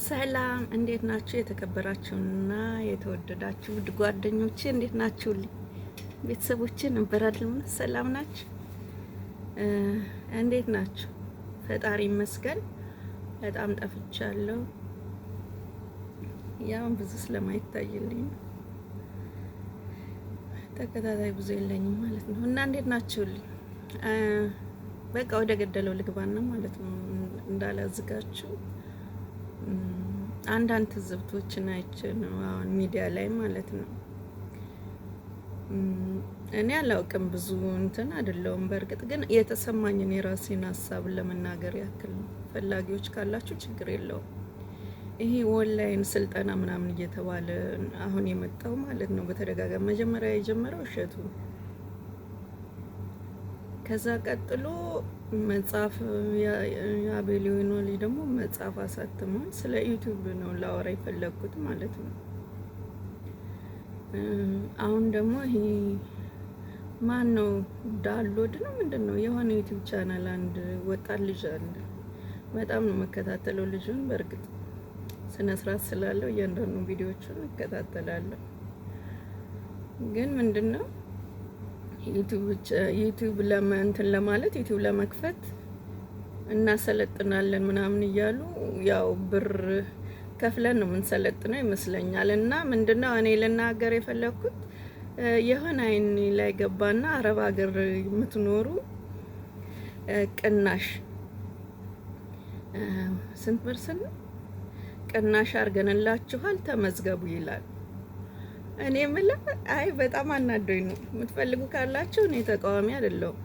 ሰላም እንዴት ናችሁ? የተከበራችሁና የተወደዳችሁ ውድ ጓደኞቼ እንዴት ናችሁልኝ? ቤተሰቦቼ ነበር አይደል? ሰላም ናችሁ? እንዴት ናችሁ? ፈጣሪ ይመስገን። በጣም ጠፍቻለሁ። ያው ብዙ ስለማይታይልኝ ተከታታይ ብዙ የለኝም ማለት ነው። እና እንዴት ናችሁልኝ? በቃ ወደ ገደለው ልግባና ማለት ነው እንዳላዝጋችሁ አንዳንድ ትዝብቶችን አይቼ ነው አሁን ሚዲያ ላይ ማለት ነው። እኔ አላውቅም ብዙ እንትን አይደለሁም። በእርግጥ ግን የተሰማኝን የራሴን ሀሳብ ለመናገር ያክል ነው። ፈላጊዎች ካላችሁ ችግር የለውም። ይሄ ኦንላይን ስልጠና ምናምን እየተባለ አሁን የመጣው ማለት ነው በተደጋጋሚ መጀመሪያ የጀመረው እሸቱ፣ ከዛ ቀጥሎ መጽሐፍ የአቤሊዮን ልጅ ደግሞ መጽሐፍ አሳትሟል። ስለ ዩቲዩብ ነው ላወራ የፈለግኩት ማለት ነው። አሁን ደግሞ ይሄ ማን ነው ዳሎድ ነው ምንድን ነው የሆነ ዩቲዩብ ቻናል አንድ ወጣት ልጅ አለ። በጣም ነው መከታተለው ልጁን። በእርግጥ ስነ ስርዓት ስላለው እያንዳንዱ ቪዲዮዎቹን እከታተላለሁ። ግን ምንድነው ዩቲዩብ ለማንተን ለማለት ዩቲዩብ ለመክፈት እናሰለጥናለን ምናምን እያሉ ያው ብር ከፍለን ነው የምንሰለጥነው ይመስለኛል። እና ምንድነው እኔ ልናገር የፈለኩት የሆነ አይን ላይ ገባና አረብ ሀገር የምትኖሩ ቅናሽ ስንት ፐርሰንት ቅናሽ አድርገንላችኋል ተመዝገቡ ይላል። እኔ የምልህ አይ በጣም አናዶኝ ነው። የምትፈልጉ ካላችሁ እኔ ተቃዋሚ አይደለሁም።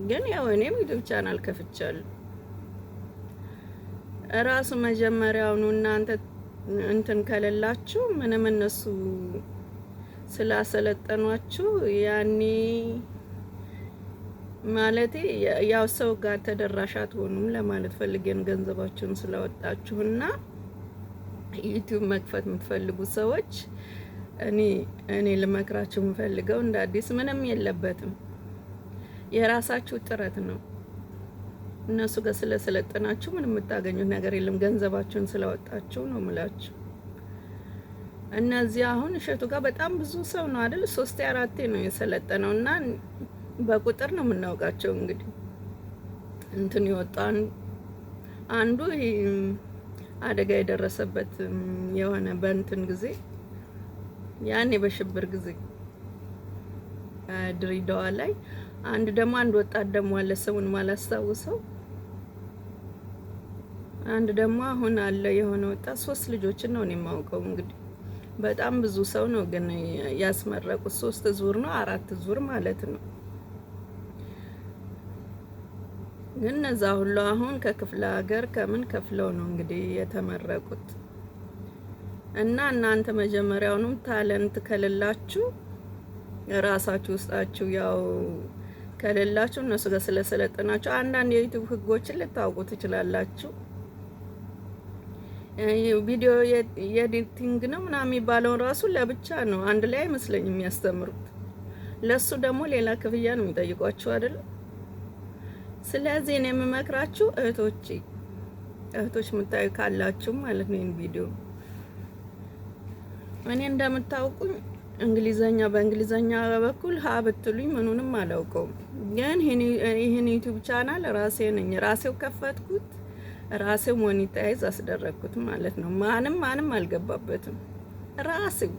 ግን ያው እኔም ዩቲዩብ ቻናል ከፍቻለሁ። እራሱ መጀመሪያውኑ እናንተ እንትን ከሌላችሁ ምንም እነሱ ስላሰለጠኗችሁ ያኔ ማለቴ ያው ሰው ጋር ተደራሽ አትሆኑም ለማለት ፈልጌን ገንዘባችሁን ስላወጣችሁና ዩቲዩብ መክፈት የምትፈልጉ ሰዎች እኔ ልመክራችሁ የምፈልገው እንደ አዲስ ምንም የለበትም፣ የራሳችሁ ጥረት ነው። እነሱ ጋር ስለሰለጠናችሁ ምንም የምታገኙት ነገር የለም፣ ገንዘባችሁን ስላወጣችሁ ነው ምላችሁ። እነዚህ አሁን እሸቱ ጋር በጣም ብዙ ሰው ነው አይደል? 3-4 ነው የሰለጠነው እና በቁጥር ነው የምናውቃቸው። እንግዲህ እንትን ይወጣን አንዱ አደጋ የደረሰበት የሆነ በእንትን ጊዜ ያኔ በሽብር ጊዜ ድሬዳዋ ላይ አንድ ወጣት ደግሞ አለ፣ ስሙን ማላስታውሰው። አንድ ደግሞ አሁን አለ የሆነ ወጣት። 3 ልጆችን ነው እኔ የማውቀው። እንግዲህ በጣም ብዙ ሰው ነው ግን ያስመረቁት። 3 ዙር ነው 4 ዙር ማለት ነው። ግን እነዛ ሁሉ አሁን ከክፍለ ሀገር ከምን ከፍለው ነው እንግዲህ የተመረቁት። እና እናንተ መጀመሪያውንም ታለንት ከሌላችሁ ራሳችሁ ውስጣችሁ ያው ከሌላችሁ እነሱ ጋር ስለሰለጠናችሁ አንዳንድ የዩቲዩብ ህጎችን ልታውቁ ትችላላችሁ። ቪዲዮ ኤዲቲንግ ነው ምናምን የሚባለውን ራሱ ለብቻ ነው፣ አንድ ላይ አይመስለኝም የሚያስተምሩት። ለሱ ደግሞ ሌላ ክፍያ ነው የሚጠይቋችሁ አይደል? ስለዚህ እኔ የምመክራችሁ እህቶች የምታዩ ካላችሁ ማለት ነው ይሄን ቪዲዮ፣ እኔ እንደምታውቁኝ በእንግሊዘኛ በኩል ሀ ብትሉኝ ምኑንም አላውቀውም። ግን ይሄን ዩቲዩብ ቻናል ራሴው ከፈትኩት፣ ራሴው ሞኔታይዝ አስደረግኩት ማለት ነው። ማንም አልገባበትም። ራሴው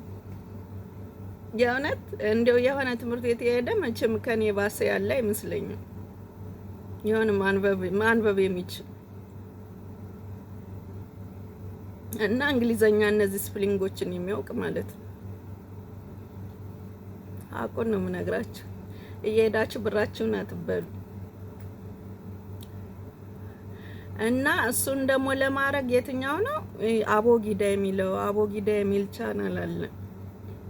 የእውነት እንደው የሆነ ትምህርት ቤት የሄደ መቼም ከኔ ባሰ ያለ አይመስለኝም። የሆነ ማንበብ የሚችል እና እንግሊዘኛ እነዚህ ስፕሊንጎችን የሚያውቅ ማለት ነው። አቆን ነው የምነግራችሁ። እየሄዳችሁ ብራችሁን አትበሉ። እና እሱን ደግሞ ለማድረግ የትኛው ነው አቦጊዳ የሚል ቻናል አለ።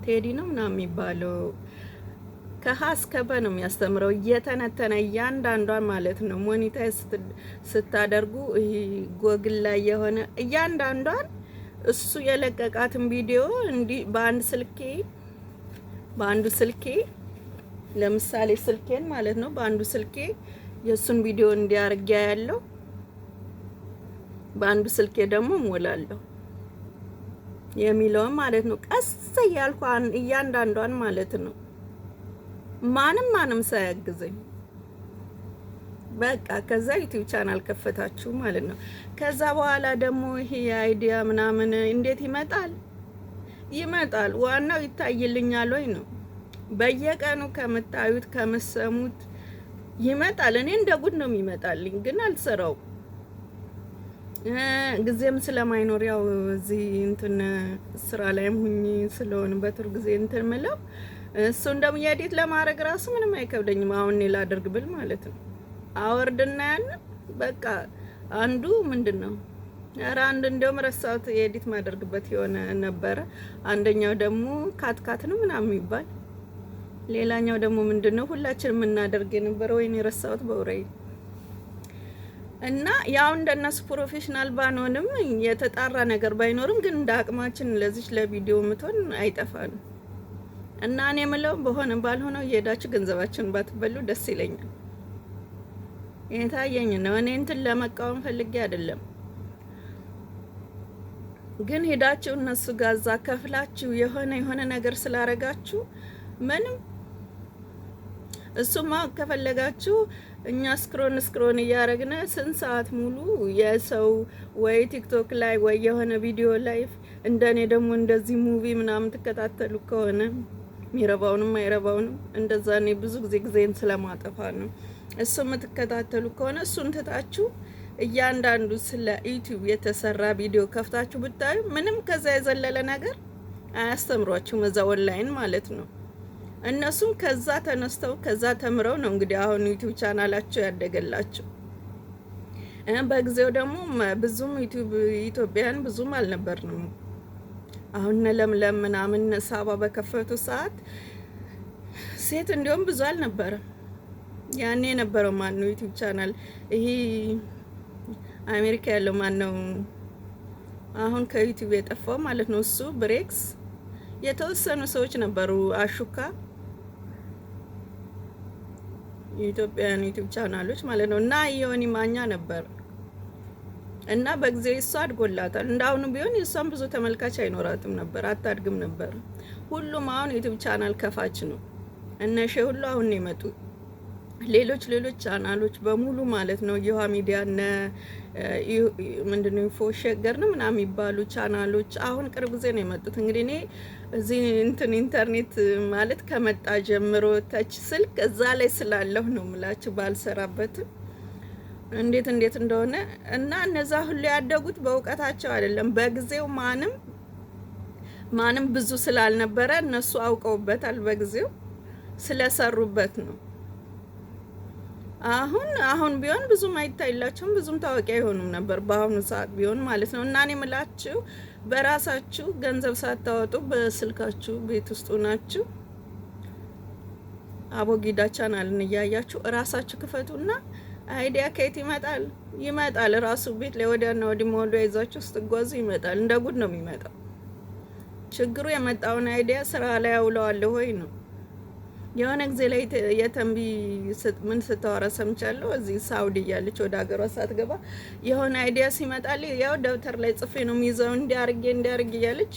ቴዲ ነው ምናምን የሚባለው ከሀ እስከ በ ነው የሚያስተምረው፣ እየተነተነ እያንዳንዷን ማለት ነው። ሞኒታይዝ ስታደርጉ ጎግል ላይ የሆነ እያንዳንዷን እሱ የለቀቃትን ቪዲዮ እንዲህ በአንዱ ስልኬ ለምሳሌ ስልኬን ማለት ነው በአንዱ ስልኬ የሱን ቪዲዮ እንዲያርጊያ ያለው በአንዱ ስልኬ ደግሞ ሞላለሁ የሚለውን ማለት ነው። ቀስ እያልኩ እያንዳንዷን ማለት ነው ማንም ሳያግዘኝ በቃ ከዛ ዩቲዩብ ቻናል ከፈታችሁ ማለት ነው። ከዛ በኋላ ደግሞ ይሄ አይዲያ ምናምን እንዴት ይመጣል? ዋናው ይታይልኛል ወይ ነው። በየቀኑ ከምታዩት ከምሰሙት ይመጣል። እኔ እንደ ጉድ ነው የሚመጣልኝ፣ ግን አልሰራው ጊዜም ስለማይኖር ያው እዚህ እንትን ስራ ላይም ሁኚ ስለሆነ በትር ጊዜ እንትን ምለው እሱን ደግሞ የኤዲት ለማድረግ ራሱ ምንም አይከብደኝም። አሁን እኔ ላደርግ ብል ማለት ነው አወርድና ያን በቃ አንዱ ምንድነው አንድ እንደውም ረሳሁት የኤዲት ማደርግበት የሆነ ነበረ። አንደኛው ደግሞ ካትካት ነው ምናምን የሚባል ሌላኛው ደግሞ ምንድነው ሁላችንም የምናደርግ የነበረው ወይኔ ረሳሁት በውራይ እና ያው እንደነሱ ፕሮፌሽናል ባንሆንም የተጣራ ነገር ባይኖርም ግን እንደ አቅማችን ለዚህ ለቪዲዮ ምትሆን አይጠፋንም። እና እኔ የምለው በሆነ ባልሆነው እየሄዳችሁ ገንዘባችሁን ባትበሉ ደስ ይለኛል። የታየኝ ነው። እኔ እንትን ለመቃወም ፈልጌ አይደለም፣ ግን ሄዳችሁ እነሱ ጋዛ ከፍላችሁ የሆነ ነገር ስላረጋችሁ ምንም እሱማ ከፈለጋችሁ እኛ ስክሮን እያረግነ ስንት ሰዓት ሙሉ የሰው ወይ ቲክቶክ ላይ ወይ የሆነ ቪዲዮ ላይ እንደኔ ደግሞ እንደዚህ ሙቪ ምናምን ትከታተሉ ከሆነ ሚረባውንም አይረባውንም እንደዛ እኔ ብዙ ጊዜን ስለማጠፋ ነው። እሱ የምትከታተሉ ከሆነ እሱን ትታችሁ እያንዳንዱ ስለ ዩቲዩብ የተሰራ ቪዲዮ ከፍታችሁ ብታዩ ምንም ከዛ የዘለለ ነገር አያስተምሯችሁም፣ እዛ ኦንላይን ማለት ነው። እነሱም ከዛ ተነስተው ከዛ ተምረው ነው እንግዲህ አሁን ዩቲዩብ ቻናላቸው ያደገላቸው። በጊዜው ደግሞ ብዙም ዩቲዩብ ኢትዮጵያን ብዙም አልነበርንም። አሁን ለምለም ምናምን ሳባ በከፈቱ ሰዓት ሴት እንዲሁም ብዙ አልነበረም። ያኔ የነበረው ማን ነው ዩቲዩብ ቻናል ይሄ አሜሪካ ያለው ማን ነው አሁን ከዩቲዩብ የጠፋው ማለት ነው። እሱ ብሬክስ የተወሰኑ ሰዎች ነበሩ፣ አሹካ የኢትዮጵያን ዩቲዩብ ቻናሎች ማለት ነው። እና የሆኒ ማኛ ነበር እና በጊዜ እሷ አድጎላታል። እንዳሁኑ ቢሆን የሷም ብዙ ተመልካች አይኖራትም ነበር፣ አታድግም ነበር። ሁሉም አሁን ዩቲዩብ ቻናል ከፋች ነው። እነሺ ሁሉ አሁን የመጡ ሌሎች ቻናሎች በሙሉ ማለት ነው የውሃ ሚዲያ እና ምንድነው ፎሸገር ነው ምናምን የሚባሉ ቻናሎች አሁን ቅርብ ጊዜ ነው የመጡት። እንግዲህ እኔ እዚህ ኢንተርኔት ማለት ከመጣ ጀምሮ ታች ስልክ እዛ ላይ ስላለሁ ነው የምላችሁ፣ ባልሰራበትም እንዴት እንደሆነ እና እነዛ ሁሉ ያደጉት በእውቀታቸው አይደለም። በጊዜው ማንም ብዙ ስላልነበረ እነሱ አውቀውበታል፣ በጊዜው ስለሰሩበት ነው። አሁን ቢሆን ብዙም አይታይላቸውም፣ ብዙም ታዋቂ አይሆኑም ነበር በአሁኑ ሰዓት ቢሆን ማለት ነው። እና እኔ የምላችሁ በራሳችሁ ገንዘብ ሳታወጡ በስልካችሁ ቤት ውስጥ ሆናችሁ አቦጊዳ ቻናልን እያያችሁ ራሳችሁ ክፈቱና አይዲያ ከየት ይመጣል ራሱ ቤት ላይ ወዲያና ወዲህ ሞልዶ ይዛችሁ ስትጓዙ ይመጣል። እንደ ጉድ ነው የሚመጣው። ችግሩ የመጣውን አይዲያ ስራ ላይ አውለዋለሁ ወይ ነው። የሆነ ጊዜ ላይ የተንቢ ምን ስታወራ ሰምቻለሁ። እዚህ ሳውዲ እያለች ወደ ሀገሯ ሳትገባ የሆነ አይዲያ ሲመጣል ያው ደብተር ላይ ጽፌ ነው የሚይዘው እንዲያርጌ እያለች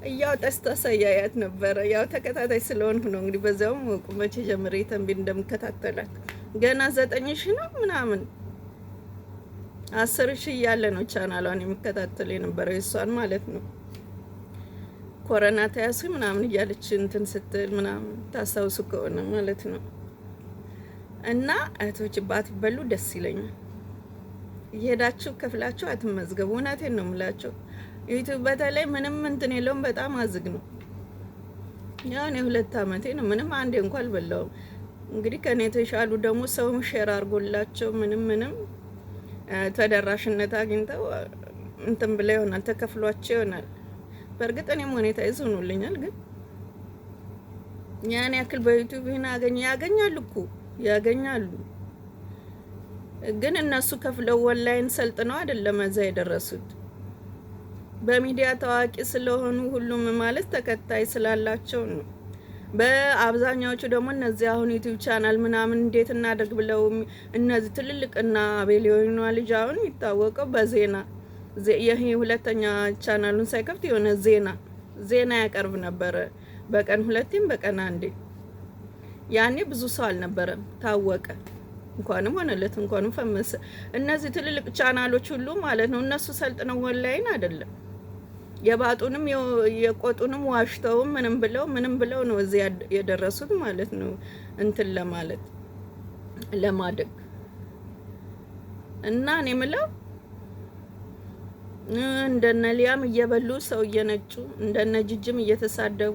እያወጣች ታሳያያት ነበረ። ያው ተከታታይ ስለሆንኩ ነው እንግዲህ በዛውም ቁመቼ ጀምሬ የተንቢ እንደምከታተላት ገና 9,000 ነው ምናምን 10,000 እያለ ነው ቻናሏን የምከታተል የነበረው የሷን ማለት ነው። ኮሮና ተያዙ ምናምን እያለች እንትን ስትል ምናምን ታስታውሱ ከሆነ ማለት ነው። እና እህቶች ባትበሉ ደስ ይለኛል። እየሄዳችሁ ከፍላችሁ አትመዝገቡ። እውነቴን ነው የምላቸው። ዩቲዩብ በተለይ ምንም እንትን የለውም፣ በጣም አዝግ ነው። ያው እኔ 2 አመቴ ነው፣ ምንም አንዴ እንኳን አልበላውም። እንግዲህ ከኔ የተሻሉ ደግሞ ሰውም ሼር አድርጎላቸው ምንም ተደራሽነት አግኝተው እንትን ብለ ይሆናል፣ ተከፍሏቸው ይሆናል። በእርግጥ እኔ ሞኔታይዝ ሆኖልኛል፣ ግን ያን ያክል በዩቲዩብ ያገኛሉ። ግን እነሱ ከፍለው ኦንላይን ሰልጥነው አይደለም እዛ የደረሱት። በሚዲያ ታዋቂ ስለሆኑ ሁሉም ማለት ተከታይ ስላላቸው ነው። በአብዛኛዎቹ ደግሞ እነዚህ አሁን ዩቲዩብ ቻናል ምናምን እንዴት እናደርግ ብለው እነዚህ ትልልቅና አቤሊዮኗ ልጅ አሁን የሚታወቀው በዜና ይሄ ሁለተኛ ቻናሉን ሳይከፍት የሆነ ዜና ያቀርብ ነበረ። በቀን ሁለቴም በቀን አንዴ። ያኔ ብዙ ሰው አልነበረም፣ ታወቀ። እንኳንም ሆነለት እንኳንም ፈመሰ። እነዚህ ትልልቅ ቻናሎች ሁሉ ማለት ነው እነሱ ሰልጥነው ኦንላይን አይደለም የባጡንም የቆጡንም ዋሽተውም ምንም ብለው ነው እዚህ የደረሱት ማለት ነው። እንትን ለማደግ እና እኔ የምለው እንደነ ሊያም እየበሉ ሰው እየነጩ እንደነ ጅጅም እየተሳደቡ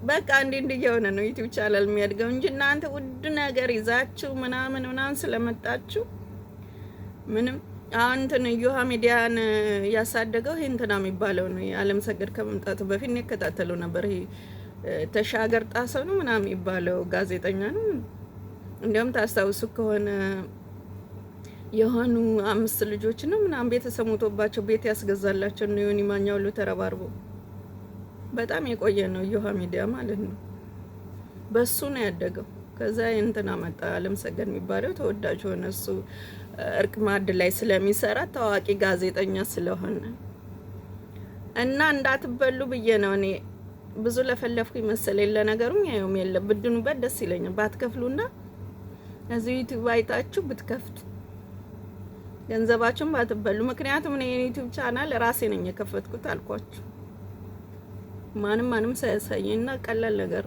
በቃ እንዴ እየሆነ ነው ዩቲዩብ ቻናል የሚያድገው እንጂ እናንተ ውድ ነገር ይዛችሁ ምናምን ስለመጣችሁ ምንም አንተን ዮሃ ሚዲያን ያሳደገው ይሄ እንትና የሚባለው ነው። የዓለም ሰገድ ከመምጣቱ በፊት ነው የከታተለው ነበር። ይሄ ተሻገር ጣሰው ነው ምናምን የሚባለው ጋዜጠኛ ነው። እንደውም ታስታውሱ ከሆነ የሆኑ 5 ልጆች ነው ምናምን ቤተሰብ ሞቶባቸው ቤት ያስገዛላቸው ነው ዮኒ ማኛው ሁሉ ተረባርቦ በጣም የቆየ ነው ዮሃ ሚዲያ ማለት ነው። በሱ ነው ያደገው። ከዛ እንትና መጣ ዓለም ሰገድ የሚባለው ተወዳጅ ሆነ። እሱ እርቅ ማዕድ ላይ ስለሚሰራ ታዋቂ ጋዜጠኛ ስለሆነ እና እንዳትበሉ ብዬ ነው እኔ ብዙ ለፈለፍኩ ይመስለኝ። ለነገሩም ያየውም የለ ብድኑበት ደስ ይለኛል። ባትከፍሉና እዚህ ዩቲዩብ አይታችሁ ብትከፍቱ ገንዘባችሁን ባትበሉ። ምክንያቱም እኔ የዩቲዩብ ቻናል ራሴ ነኝ የከፈትኩት አልኳችሁ። ማንም ሳያሳየኝና ቀላል ነገር።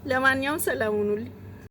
ለማንኛውም ሰላም ሁኑልኝ።